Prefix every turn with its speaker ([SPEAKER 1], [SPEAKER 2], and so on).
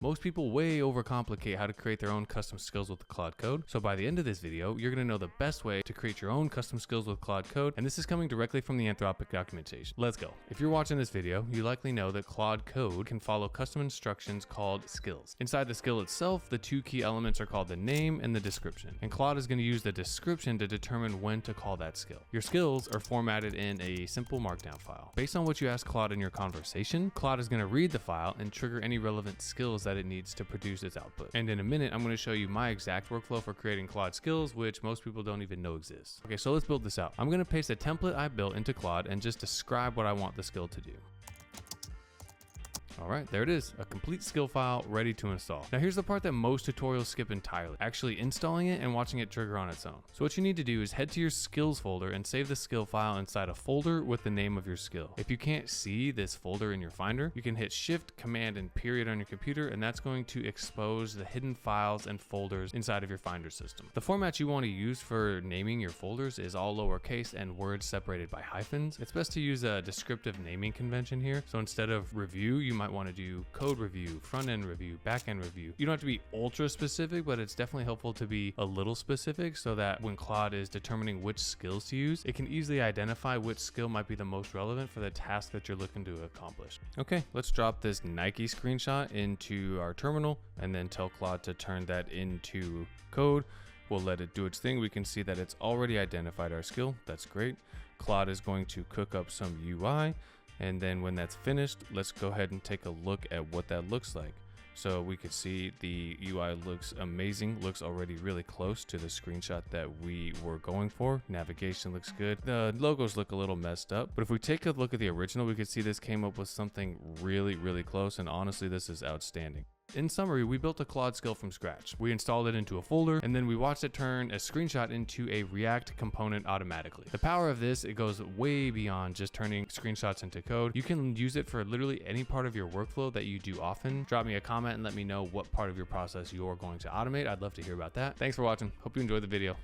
[SPEAKER 1] Most people way overcomplicate how to create their own custom skills with Claude Code. So by the end of this video, you're going to know the best way to create your own custom skills with Claude Code. And this is coming directly from the Anthropic documentation. Let's go. If you're watching this video, you likely know that Claude Code can follow custom instructions called skills. Inside the skill itself, the two key elements are called the name and the description. And Claude is going to use the description to determine when to call that skill. Your skills are formatted in a simple markdown file. Based on what you ask Claude in your conversation, Claude is going to read the file and trigger any relevant skills that it needs to produce its output. And in a minute, I'm going to show you my exact workflow for creating Claude Skills, which most people don't even know exists. Okay, so let's build this out. I'm going to paste a template I built into Claude and just describe what I want the skill to do. All right, there it is, a complete skill file ready to install. Now here's the part that most tutorials skip entirely, actually installing it and watching it trigger on its own. So what you need to do is head to your skills folder and save the skill file inside a folder with the name of your skill. If you can't see this folder in your Finder, you can hit Shift, Command, and period on your computer, and that's going to expose the hidden files and folders inside of your Finder system. The format you want to use for naming your folders is all lowercase and words separated by hyphens. It's best to use a descriptive naming convention here. So instead of review, you might want to do code review, front end review, back end review. You don't have to be ultra specific, but it's definitely helpful to be a little specific so that when Claude is determining which skills to use, it can easily identify which skill might be the most relevant for the task that you're looking to accomplish. Okay, let's drop this Nike screenshot into our terminal and then tell Claude to turn that into code. We'll let it do its thing. We can see that it's already identified our skill. That's great. Claude is going to cook up some UI. And then when that's finished, let's go ahead and take a look at what that looks like. So we could see the UI looks amazing, looks already really close to the screenshot that we were going for. Navigation looks good. The logos look a little messed up, but if we take a look at the original, we could see this came up with something really close. And honestly, this is outstanding. In summary, we built a Claude skill from scratch. We installed it into a folder, and then we watched it turn a screenshot into a React component automatically. The power of this, it goes way beyond just turning screenshots into code. You can use it for literally any part of your workflow that you do often. Drop me a comment and let me know what part of your process you're going to automate. I'd love to hear about that. Thanks for watching. Hope you enjoyed the video.